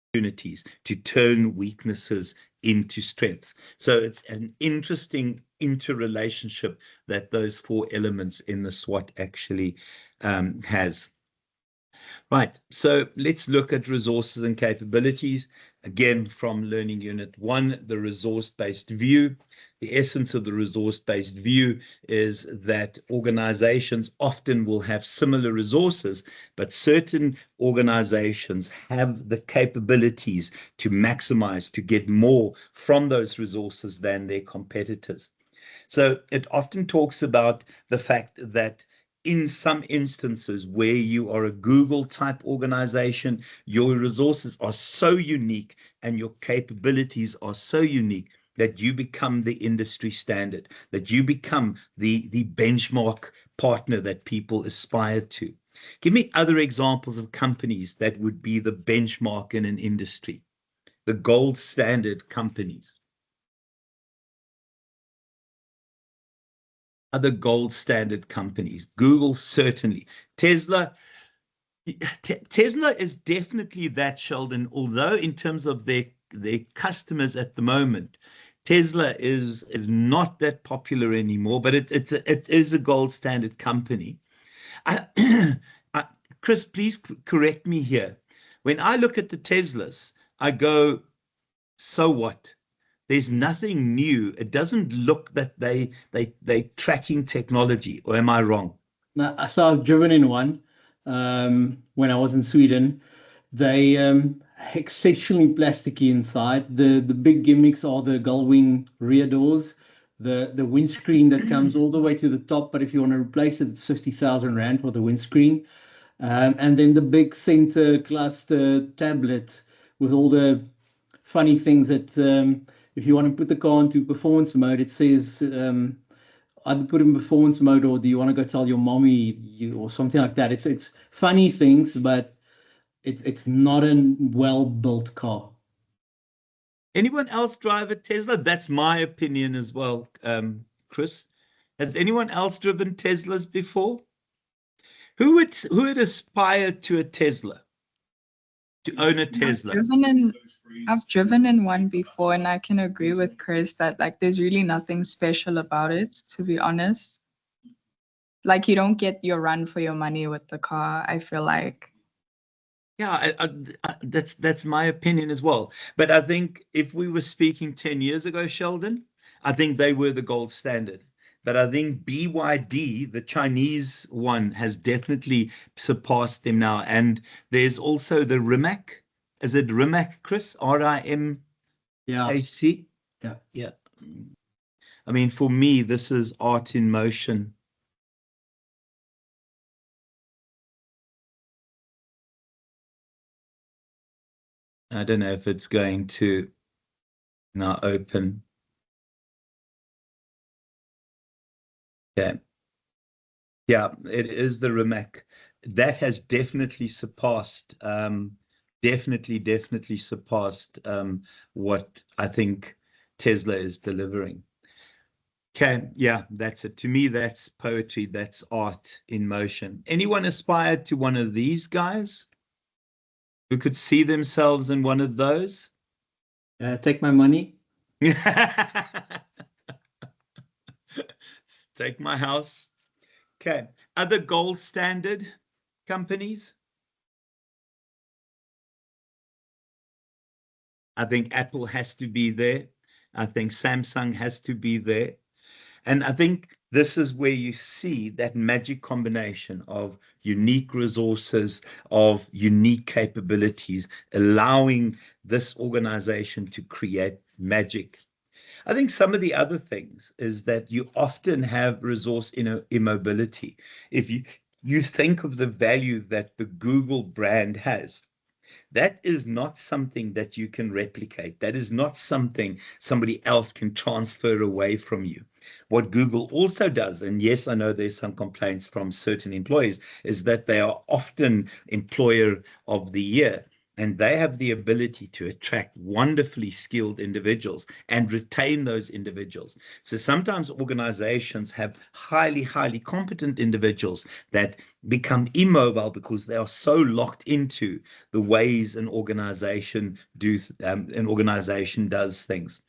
opportunities to turn weaknesses into strengths. So it's an interesting interrelationship that those four elements in the SWOT actually has. Right, so let's look at resources and capabilities. Again, from Learning Unit 1, the resource-based view. The essence of the resource-based view is that organizations often will have similar resources, but certain organizations have the capabilities to maximize, to get more from those resources than their competitors. So it often talks about the fact that in some instances where you are a Google type organization, your resources are so unique and your capabilities are so unique that you become the industry standard, that you become the benchmark partner that people aspire to. Give me other examples of companies that would be the benchmark in an industry, the gold standard companies. Other gold standard companies. Google, certainly. Tesla is definitely that, Sheldon, although in terms of their customers at the moment, Tesla is not that popular anymore, but it is a gold standard company. Chris, please correct me here. When I look at the Teslas, I go, so what? There's nothing new. It doesn't look that they tracking technology, or am I wrong? No, so I've driven in one when I was in Sweden. They exceptionally plasticky inside. The big gimmicks are the gull-wing rear doors, the windscreen that comes all the way to the top, but if you want to replace it, it's 50,000 Rand for the windscreen. And then the big center cluster tablet with all the funny things that if you want to put the car into performance mode, it says either put in performance mode or do you want to go tell your mommy or something like that. It's funny things, but it's not a well-built car. Anyone else drive a Tesla? That's my opinion as well, Chris. Has anyone else driven Teslas before? Who would aspire to a Tesla? To own a Tesla? I've driven in one before, and I can agree with Chris that like there's really nothing special about it, to be honest. Like you don't get your run for your money with the car, I feel like. Yeah, that's my opinion as well. But I think if we were speaking 10 years ago, Sheldon, I think they were the gold standard. But I think BYD, the Chinese one, has definitely surpassed them now. And there's also the Rimac. Is it Rimac, Chris? RIMAC? Yeah. Yeah. I mean, for me, this is art in motion. I don't know if it's going to now open. Okay. Yeah, it is the Rimac. That has definitely surpassed, definitely surpassed what I think Tesla is delivering. Okay, yeah, that's it. To me, that's poetry. That's art in motion. Anyone aspired to one of these guys who could see themselves in one of those? Take my money. Take my house. Okay. Other gold standard companies? I think Apple has to be there. I think Samsung has to be there. And I think this is where you see that magic combination of unique resources, of unique capabilities, allowing this organization to create magic. I think some of the other things is that you often have resource immobility. If you think of the value that the Google brand has, that is not something that you can replicate. That is not something somebody else can transfer away from you. What Google also does, and yes, I know there's some complaints from certain employees, is that they are often employer of the year. And they have the ability to attract wonderfully skilled individuals and retain those individuals. So sometimes organizations have highly, highly competent individuals that become immobile because they are so locked into the ways an organization does things.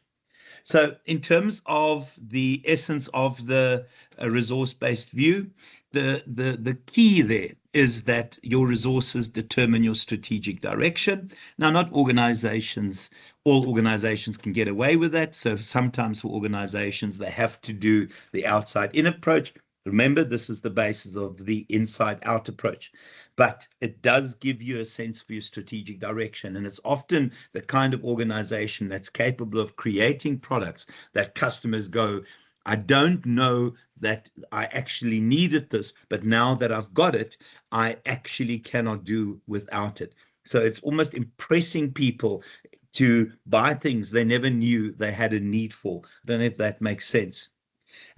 So in terms of the essence of the resource-based view, the key there is that your resources determine your strategic direction. Now, not organizations, all organizations can get away with that. So sometimes for organizations, they have to do the outside-in approach. Remember, this is the basis of the inside-out approach. But it does give you a sense for your strategic direction. And it's often the kind of organization that's capable of creating products that customers go, I don't know that I actually needed this, but now that I've got it, I actually cannot do without it. So it's almost impressing people to buy things they never knew they had a need for. I don't know if that makes sense.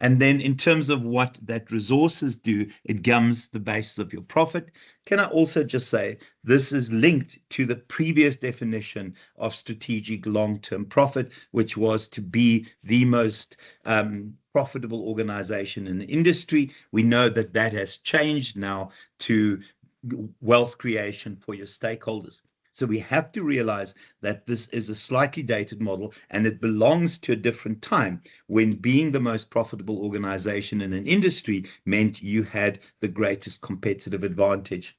And then in terms of what that resources do, it gums the basis of your profit. Can I also just say this is linked to the previous definition of strategic long-term profit, which was to be the most profitable organization in the industry. We know that that has changed now to wealth creation for your stakeholders. So we have to realize that this is a slightly dated model and it belongs to a different time when being the most profitable organization in an industry meant you had the greatest competitive advantage.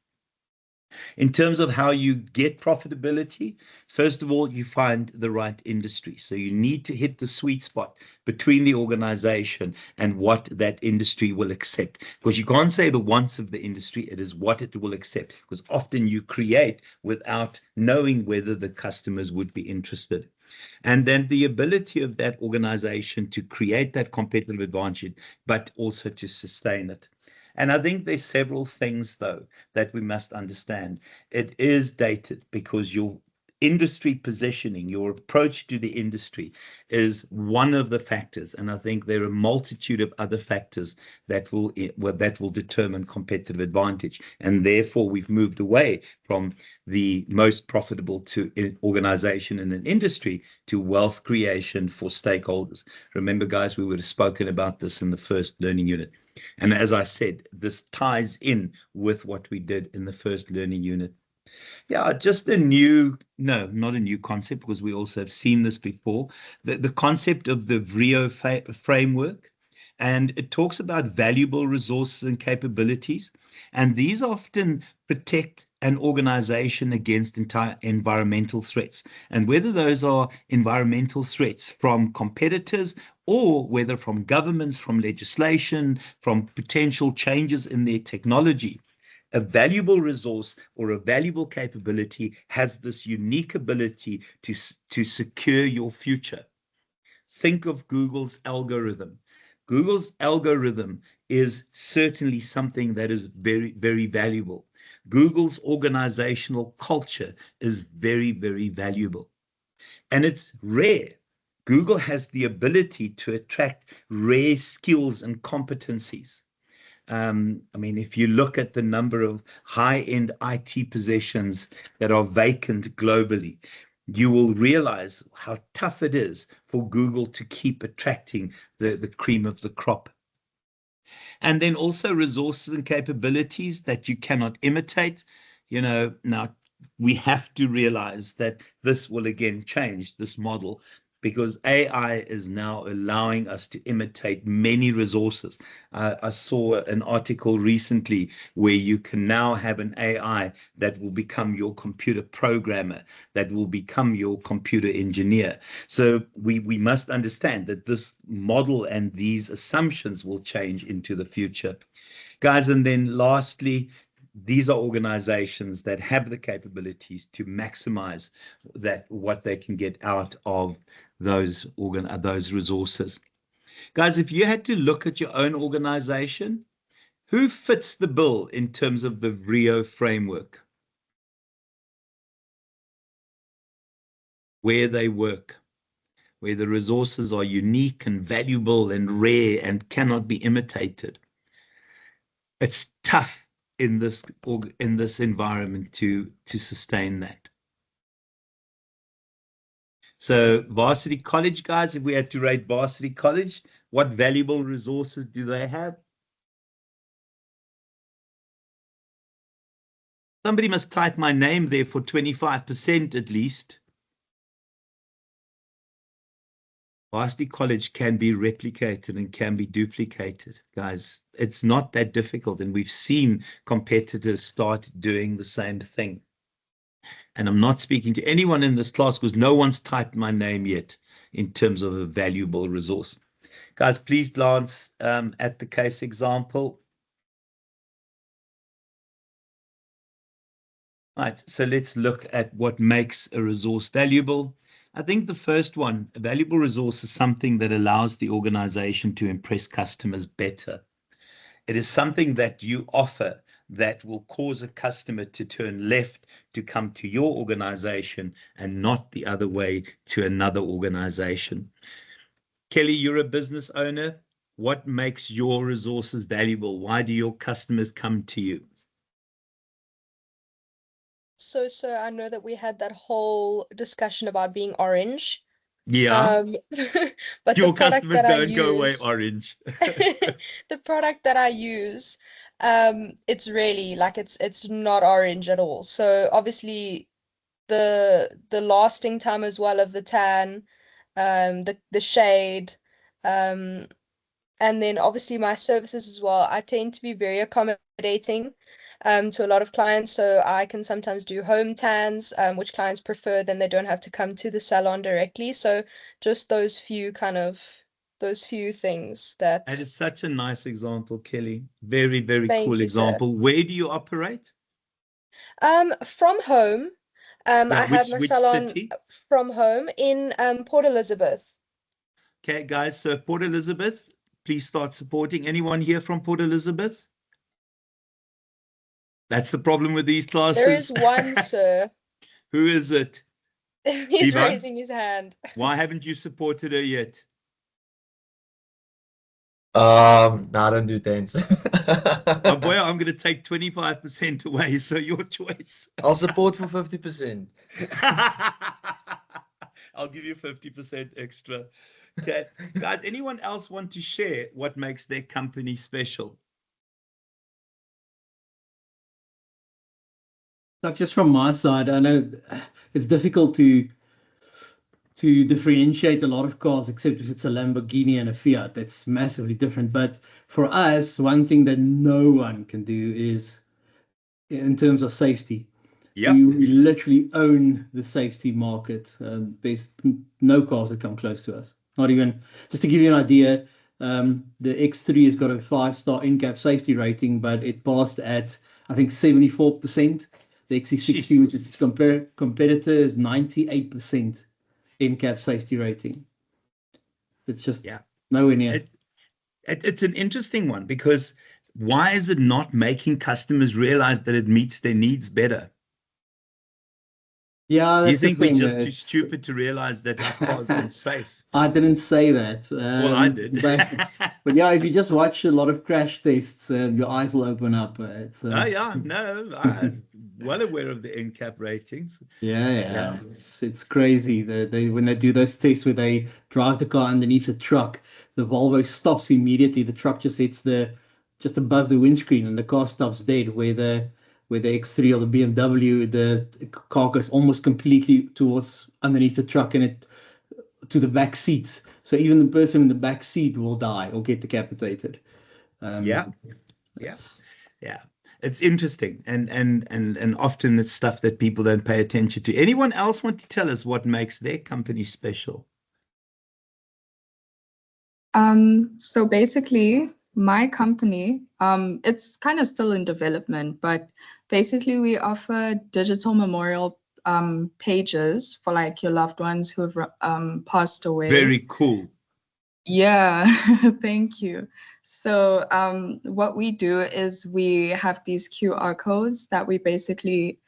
In terms of how you get profitability, first of all, you find the right industry. So you need to hit the sweet spot between the organization and what that industry will accept. Because you can't say the wants of the industry, it is what it will accept. Because often you create without knowing whether the customers would be interested. And then the ability of that organization to create that competitive advantage, but also to sustain it. And I think there's several things, though, that we must understand. It is dated because your industry positioning, your approach to the industry is one of the factors. And I think there are a multitude of other factors that will determine competitive advantage. And therefore, we've moved away from the most profitable organization in an industry to wealth creation for stakeholders. Remember, guys, we would have spoken about this in the first learning unit. And as I said, this ties in with what we did in the first learning unit. Yeah, just not a new concept, because we also have seen this before. The concept of the VRIO framework, and it talks about valuable resources and capabilities. And these often protect an organization against entire environmental threats. And whether those are environmental threats from competitors or whether from governments, from legislation, from potential changes in their technology, a valuable resource or a valuable capability has this unique ability to secure your future. Think of Google's algorithm. Google's algorithm is certainly something that is very, very valuable. Google's organizational culture is very, very valuable. And it's rare. Google has the ability to attract rare skills and competencies. I mean, if you look at the number of high-end IT positions that are vacant globally, you will realize how tough it is for Google to keep attracting the cream of the crop. And then also resources and capabilities that you cannot imitate. Now we have to realize that this will again change this model, because AI is now allowing us to imitate many resources. I saw an article recently where you can now have an AI that will become your computer programmer, that will become your computer engineer. So we must understand that this model and these assumptions will change into the future. Guys, and then lastly, these are organizations that have the capabilities to maximize what they can get out of those resources. Guys, if you had to look at your own organization, who fits the bill in terms of the VRIO framework? Where they work, where the resources are unique and valuable and rare and cannot be imitated. It's tough in this environment to sustain that. So Varsity College, guys, if we had to rate Varsity College, what valuable resources do they have? Somebody must type my name there for 25% at least. Varsity College can be replicated and can be duplicated, guys. It's not that difficult, and we've seen competitors start doing the same thing. And I'm not speaking to anyone in this class because no one's typed my name yet in terms of a valuable resource. Guys, please glance at the case example. Right, so let's look at what makes a resource valuable. I think the first one, a valuable resource, is something that allows the organization to impress customers better. It is something that you offer that will cause a customer to turn left to come to your organization and not the other way to another organization. Kelly, you're a business owner. What makes your resources valuable? Why do your customers come to you? So I know that we had that whole discussion about being orange. Yeah, But your the product customers that I don't go away use, orange. the product that I use, it's really like it's not orange at all. So obviously the lasting time as well of the tan, the shade, um, and then obviously my services as well. I tend to be very accommodating to a lot of clients. So I can sometimes do home tans, which clients prefer, then they don't have to come to the salon directly. So just those few things That that, is such a nice example, Kelly. Very, very thank cool you, sir. example. Where do you operate? From home, Yeah, I have my which salon city? from home in Port Elizabeth. Okay, guys, so Port Elizabeth, please start supporting. Anyone here from Port Elizabeth? That's the problem with these There is classes. one, sir. Who is it? He's Ivan? raising his hand. Why haven't you supported her yet? No, I don't do dance. Oh boy, I'm going to take 25% away, so your choice. I'll support for 50%. I'll give you 50% extra. Okay, guys, anyone else want to share what makes their company special? Like just from my side, I know it's difficult to differentiate a lot of cars, except if it's a Lamborghini and a Fiat. That's massively different. But for us, one thing that no one can do is in terms of safety. Yep. We literally own the safety market. There's no cars that come close to us. Not even, just to give you an idea, the X3 has got a 5-star in-cab safety rating, but it passed at, I think, 74%. The XC60, Jeez. which is its competitor, is 98% in-cab safety rating. It's just nowhere near. It's an interesting one because why is it not making customers realize that it meets their needs better? Yeah, Do you that's the think we're thing. just too stupid to realize that our car is unsafe? I didn't say that. Well, I did. But yeah, if you just watch a lot of crash tests, your eyes will open up. Oh yeah, no, I'm well aware of the in-cap ratings. Yeah. It's crazy. They when they do those tests where they drive the car underneath a truck, the Volvo stops immediately. The truck just hits just above the windscreen, and the car stops dead. Where the X3 or the BMW, the car goes almost completely towards underneath the truck and it to the back seats. So even the person in the back seat will die or get decapitated. Yeah. It's interesting, and often it's stuff that people don't pay attention to. Anyone else want to tell us what makes their company special? So basically, my company, it's kind of still in development, but basically we offer digital memorial pages for like your loved ones who have passed away. Very cool. Yeah, thank you. So what we do is we have these QR codes that we basically,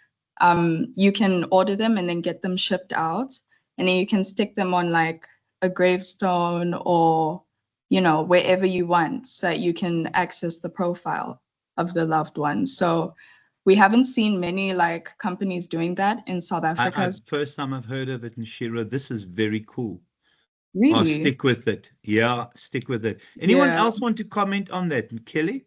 you can order them and then get them shipped out. And then you can stick them on like a gravestone or, wherever you want so that you can access the profile of the loved one. So We haven't seen many like companies doing that in South Africa. First time I've heard of it, and Shira, this is very cool. I'll Really? stick with it. Yeah, stick with it. Anyone Yeah. else want to comment on that, Kelly?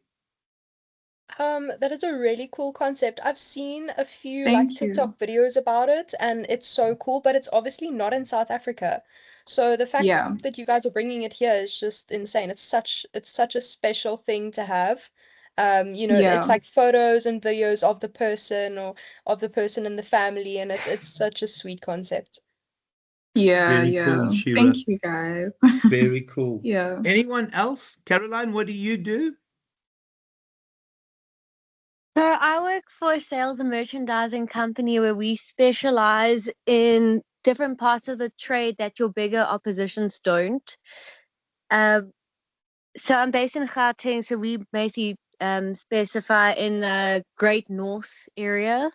That is a really cool concept. I've seen a few like Thank you. TikTok videos about it, and it's so cool, but it's obviously not in South Africa. So the fact Yeah. that you guys are bringing it here is just insane. It's such a special thing to have. You know, Yeah. it's like photos and videos of the person or of the person in the family, and it's such a sweet concept. Yeah, Very yeah. cool, Shira. Thank you guys. Very cool. Yeah. Anyone else? Caroline, what do you do? So I work for a sales and merchandising company where we specialize in different parts of the trade that your bigger oppositions don't. So I'm based in Gauteng, so we basically specify in the Great North area,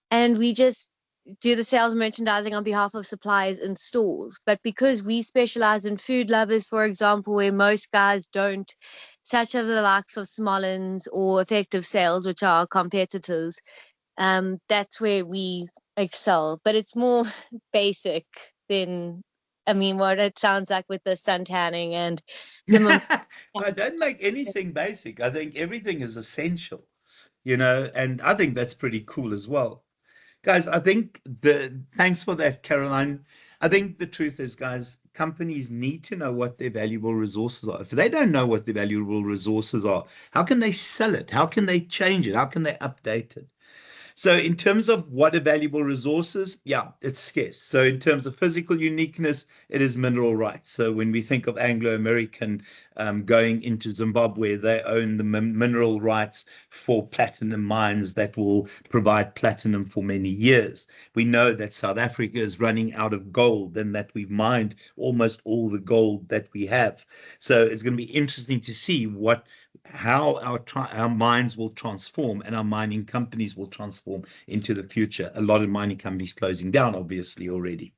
and we just do the sales and merchandising on behalf of suppliers in stores. But because we specialize in food lovers, for example, where most guys don't, such as the likes of Smollins or Effective Sales, which are our competitors, that's where we excel. But it's more basic than, I mean, what it sounds like with the sun tanning and the I don't make anything basic. I think everything is essential, you know, and I think that's pretty cool as well. Guys, I think thanks for that, Caroline. I think the truth is, guys, companies need to know what their valuable resources are. If they don't know what their valuable resources are, how can they sell it? How can they change it? How can they update it? So in terms of what are valuable resources, yeah, it's scarce. So in terms of physical uniqueness, it is mineral rights. So when we think of Anglo-American going into Zimbabwe, they own the mineral rights for platinum mines that will provide platinum for many years. We know that South Africa is running out of gold and that we've mined almost all the gold that we have. So it's going to be interesting to see how our mines will transform and our mining companies will transform into the future. A lot of mining companies closing down, obviously, already.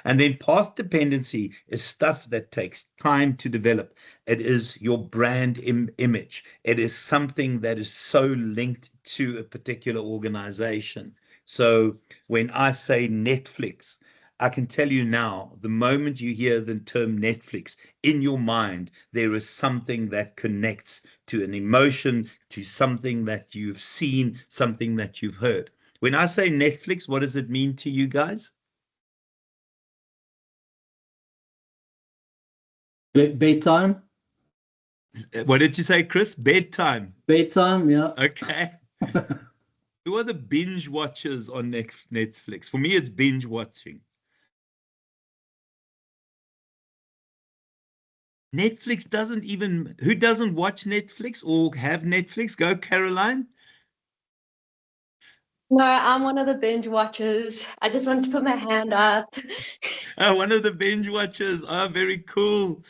And then path dependency is stuff that takes time to develop. It is your brand image. It is something that is so linked to a particular organization. So when I say Netflix, I can tell you now, the moment you hear the term Netflix, in your mind, there is something that connects to an emotion, to something that you've seen, something that you've heard. When I say Netflix, what does it mean to you guys? Bedtime? What did you say, Chris? Bedtime. Bedtime, yeah. Okay. Who are the binge watchers on Netflix? For me, it's binge watching. Netflix doesn't even, who doesn't watch Netflix or have Netflix? Go, Caroline. No, I'm one of the binge watchers. I just wanted to put my hand up. One of the binge watchers. Oh, very cool.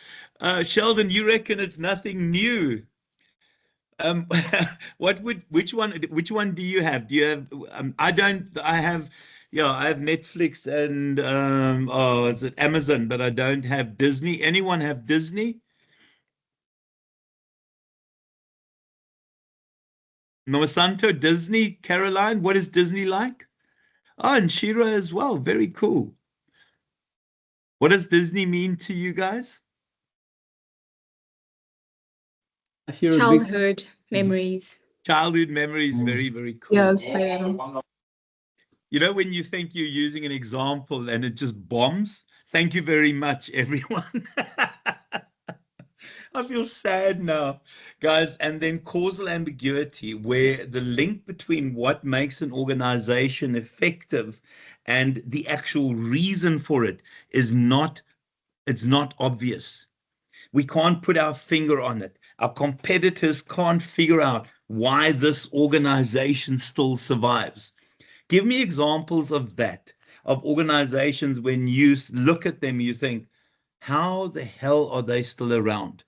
Sheldon, you reckon it's nothing new? Which one do you have? Do you have, I have, yeah, I have Netflix and, is it Amazon, but I don't have Disney. Anyone have Disney? Nosanto, Disney, Caroline, what is Disney like? Oh, and Shira as well. Very cool. What does Disney mean to you guys? I hear a big Childhood memories. Childhood memories. Very, very cool. Yeah, same. You know, when you think you're using an example and it just bombs, thank you very much, everyone. I feel sad now, guys. And then causal ambiguity, where the link between what makes an organization effective and the actual reason for it is not, it's not obvious. We can't put our finger on it. Our competitors can't figure out why this organization still survives. Give me examples of that, of organizations when you look at them, you think, how the hell are they still around?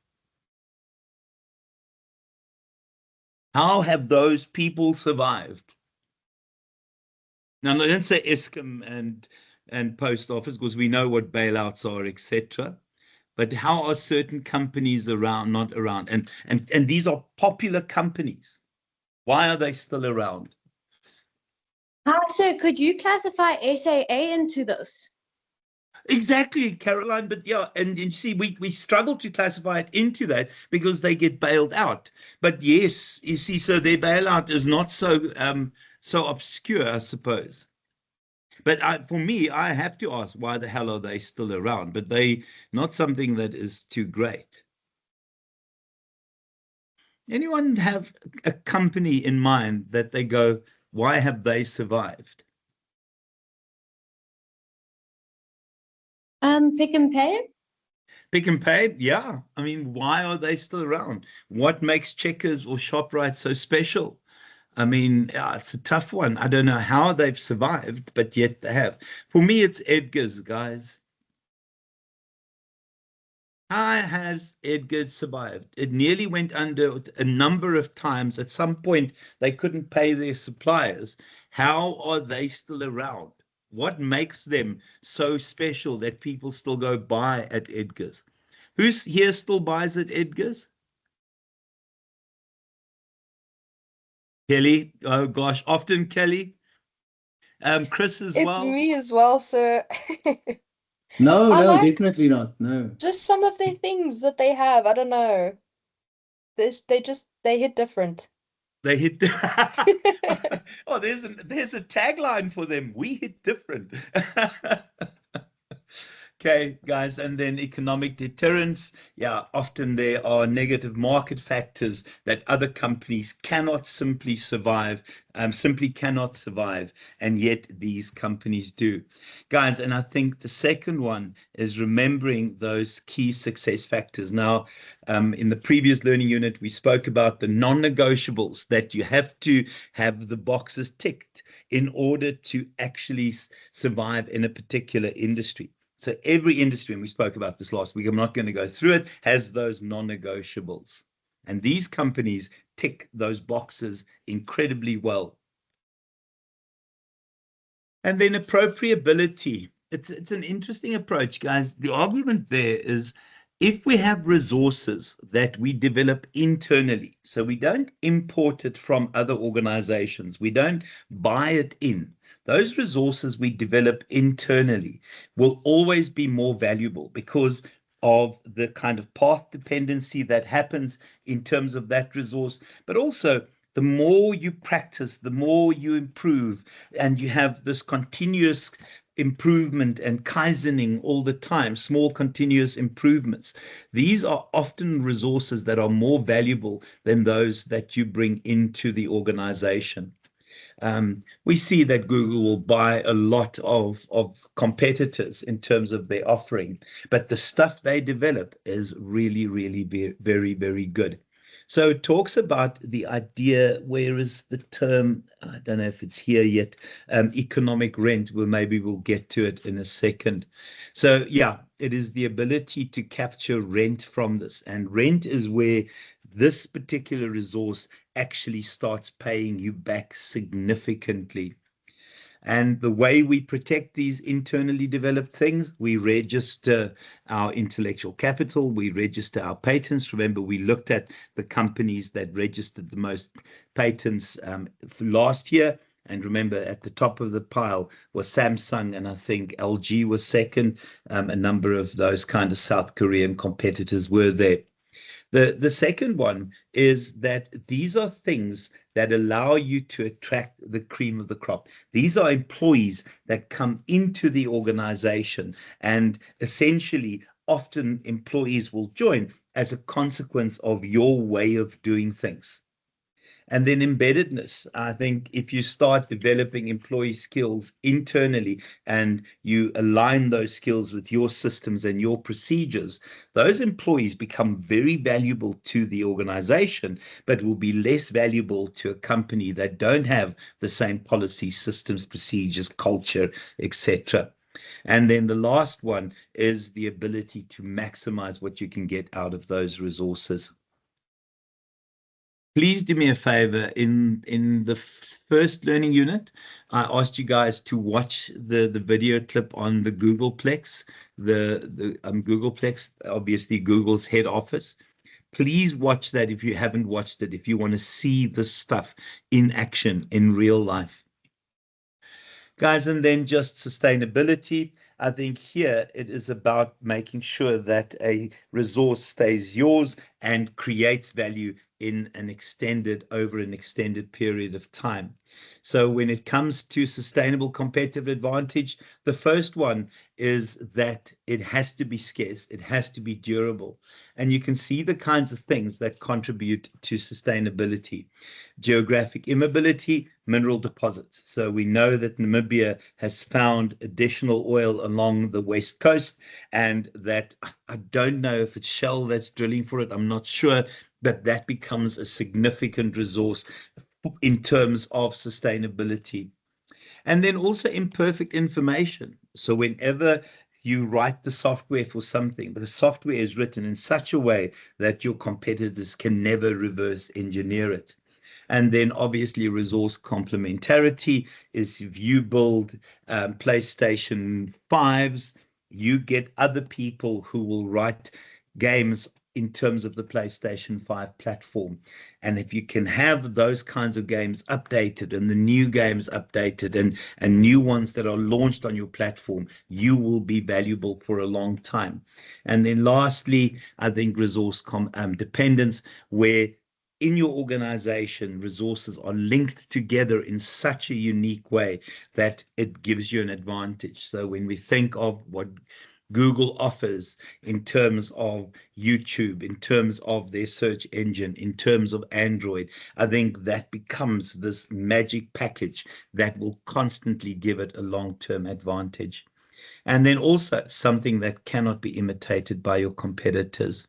How have those people survived? Now, I don't say Eskom and post office because we know what bailouts are, etc. But how are certain companies around, not around? And these are popular companies. Why are they still around? So could you classify SAA into this? Exactly, Caroline. But yeah, and you see, we struggle to classify it into that because they get bailed out. But yes, you see, so their bailout is not so obscure, I suppose. But for me, I have to ask, why the hell are they still around? But they not something that is too great. Anyone have a company in mind that they go, why have they survived? Pick and Pay? Pick and Pay, yeah. I mean, why are they still around? What makes Checkers or ShopRite so special? I mean, yeah, it's a tough one. I don't know how they've survived, but yet they have. For me, it's Edgar's, guys. How has Edgar's survived? It nearly went under a number of times. At some point, they couldn't pay their suppliers. How are they still around? What makes them so special that people still go buy at Edgar's? Who's here still buys at Edgar's? Kelly. Oh gosh, often Kelly. Chris as It's well. me as well, so No, I no, like definitely not. No. just some of the things that they have. I don't know. They hit different. They hit. Oh, there's a tagline for them. We hit different. Okay, guys, and then economic deterrence. Yeah, often there are negative market factors that other companies cannot simply survive, simply cannot survive, and yet these companies do. Guys, and I think the second one is remembering those key success factors. Now, in the previous learning unit, we spoke about the non-negotiables that you have to have the boxes ticked in order to actually survive in a particular industry. So every industry, and we spoke about this last week, I'm not going to go through it, has those non-negotiables. And these companies tick those boxes incredibly well. And then appropriability. It's an interesting approach, guys. The argument there is if we have resources that we develop internally, so we don't import it from other organizations, we don't buy it in, those resources we develop internally will always be more valuable because of the kind of path dependency that happens in terms of that resource, but also the more you practice, the more you improve, and you have this continuous improvement and kaizening all the time, small continuous improvements. These are often resources that are more valuable than those that you bring into the organization. We see that Google will buy a lot of competitors in terms of their offering, but the stuff they develop is really, really very, very good. So it talks about the idea, where is the term, I don't know if it's here yet, economic rent. Well, maybe we'll get to it in a second. So yeah, it is the ability to capture rent from this. And rent is where this particular resource actually starts paying you back significantly. And the way we protect these internally developed things, we register our intellectual capital, we register our patents. Remember, we looked at the companies that registered the most patents last year. And remember, at the top of the pile was Samsung, and I think LG was second. A number of those kind of South Korean competitors were there. The second one is that these are things that allow you to attract the cream of the crop. These are employees that come into the organization, and essentially often employees will join as a consequence of your way of doing things. And then embeddedness. I think if you start developing employee skills internally and you align those skills with your systems and your procedures, those employees become very valuable to the organization, but will be less valuable to a company that don't have the same policy, systems, procedures, culture, etc. And then the last one is the ability to maximize what you can get out of those resources. Please do me a favor. In the first learning unit, I asked you guys to watch the video clip on the Googleplex, the Googleplex, obviously Google's head office. Please watch that if you haven't watched it, if you want to see this stuff in action in real life. Guys, and then just sustainability. I think here it is about making sure that a resource stays yours and creates value in over an extended period of time. So when it comes to sustainable competitive advantage, the first one is that it has to be scarce, it has to be durable. And you can see the kinds of things that contribute to sustainability. Geographic immobility, mineral deposits. So we know that Namibia has found additional oil along the west coast, and that I don't know if it's Shell that's drilling for it, I'm not sure, but that becomes a significant resource in terms of sustainability. And then also imperfect information. So whenever you write the software for something, the software is written in such a way that your competitors can never reverse engineer it. And then obviously resource complementarity is if you build PlayStation 5s, you get other people who will write games in terms of the PlayStation 5 platform. And if you can have those kinds of games updated and the new games updated and new ones that are launched on your platform, you will be valuable for a long time. And then lastly, I think resource dependence, where in your organization, resources are linked together in such a unique way that it gives you an advantage. So when we think of what Google offers in terms of YouTube, in terms of their search engine, in terms of Android, I think that becomes this magic package that will constantly give it a long-term advantage. And then also something that cannot be imitated by your competitors.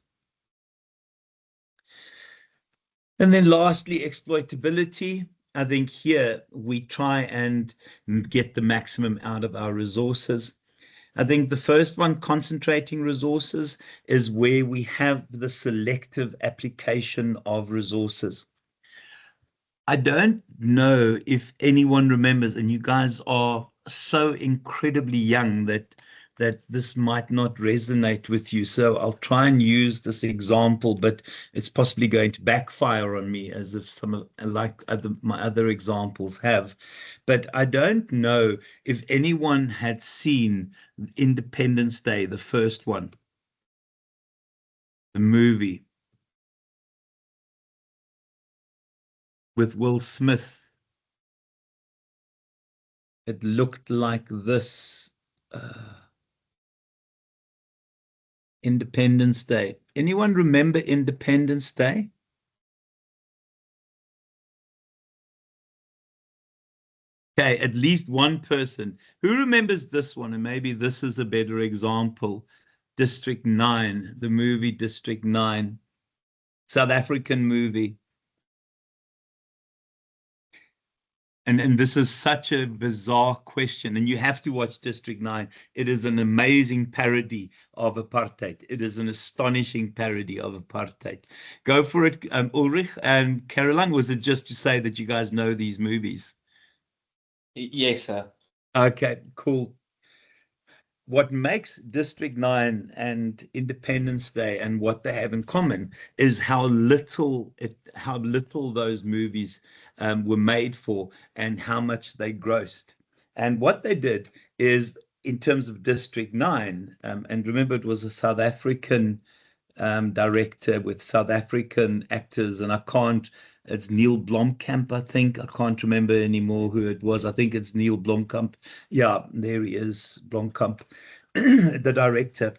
And then lastly, exploitability. I think here we try and get the maximum out of our resources. I think the first one, concentrating resources, is where we have the selective application of resources. I don't know if anyone remembers, and you guys are so incredibly young that this might not resonate with you. So I'll try and use this example, but it's possibly going to backfire on me as if some of my other examples have. But I don't know if anyone had seen Independence Day, the first one, the movie with Will Smith. It looked like this. Independence Day. Anyone remember Independence Day? Okay, at least one person. Who remembers this one? And maybe this is a better example. District 9, the movie District 9, South African movie. And this is such a bizarre question, and you have to watch District 9. It is an amazing parody of apartheid. It is an astonishing parody of apartheid. Go for it, Ulrich and Caroline. Was it just to say that you guys know these movies? Yes, sir. Okay, cool. What makes District 9 and Independence Day and what they have in common is how little those movies were made for and how much they grossed. And what they did is, in terms of District 9, and remember it was a South African director with South African actors, and it's Neil Blomkamp, I think. I can't remember anymore who it was. I think it's Neil Blomkamp. Yeah, there he is, Blomkamp, the director.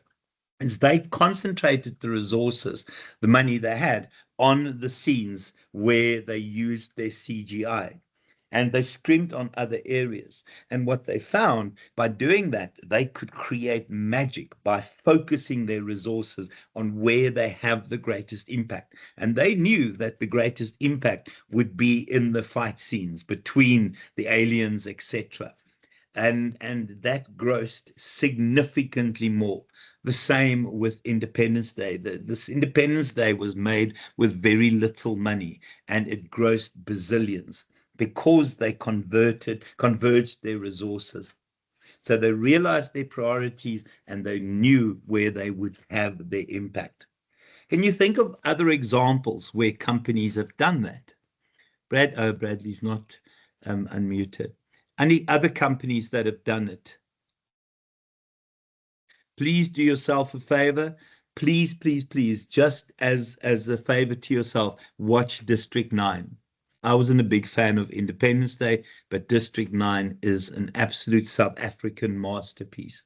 Is they concentrated the resources, the money they had, on the scenes where they used their CGI. And they scrimped on other areas. And what they found by doing that, they could create magic by focusing their resources on where they have the greatest impact. And they knew that the greatest impact would be in the fight scenes between the aliens, etc. And that grossed significantly more. The same with Independence Day. This Independence Day was made with very little money, and it grossed bazillions because they converged their resources. So they realized their priorities and they knew where they would have their impact. Can you think of other examples where companies have done that? Bradley's not unmuted. Any other companies that have done it? Please do yourself a favor. Please, please, please, just as a favor to yourself, watch District 9. I wasn't a big fan of Independence Day, but District 9 is an absolute South African masterpiece.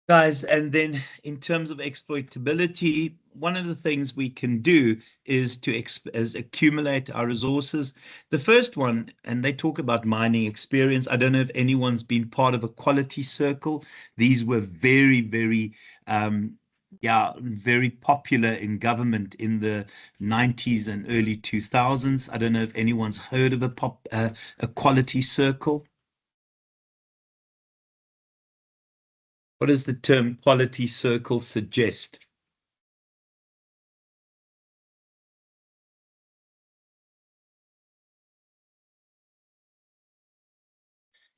Guys, and then in terms of exploitability, one of the things we can do is to accumulate our resources. The first one, and they talk about mining experience. I don't know if anyone's been part of a quality circle. These were very, very, very popular in government in the 90s and early 2000s. I don't know if anyone's heard of a quality circle. What does the term quality circle suggest?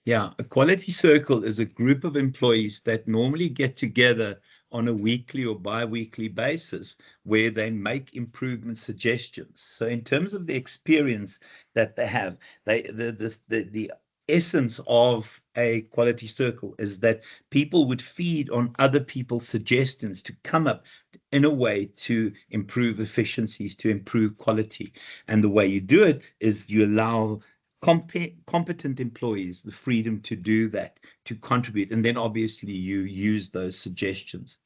Yeah, a quality circle is a group of employees that normally get together on a weekly or bi-weekly basis where they make improvement suggestions. So in terms of the experience that they have, the essence of a quality circle is that people would feed on other people's suggestions to come up in a way to improve efficiencies, to improve quality. And the way you do it is you allow competent employees the freedom to do that, to contribute, and then obviously you use those suggestions.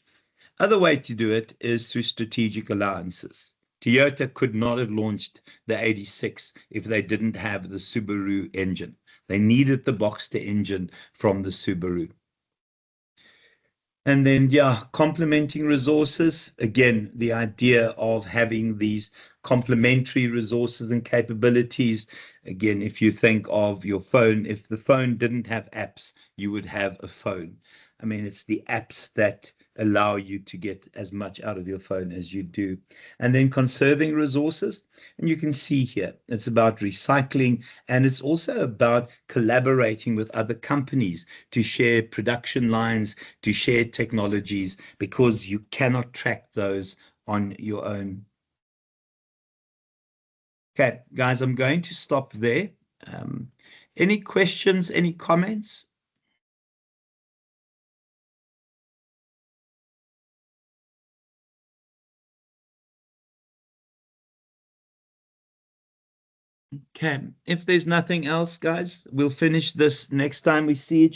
Other way to do it is through strategic alliances. Toyota could not have launched the 86 if they didn't have the Subaru engine. They needed the Boxster engine from the Subaru. And then, yeah, complementing resources. Again, the idea of having these complementary resources and capabilities. Again, if you think of your phone, if the phone didn't have apps, you would have a phone. I mean, it's the apps that allow you to get as much out of your phone as you do. And then conserving resources. And you can see here, it's about recycling, and it's also about collaborating with other companies to share production lines, to share technologies, because you cannot track those on your own. Okay, guys, I'm going to stop there. Any questions, any comments? Okay, if there's nothing else, guys, we'll finish this next time we see each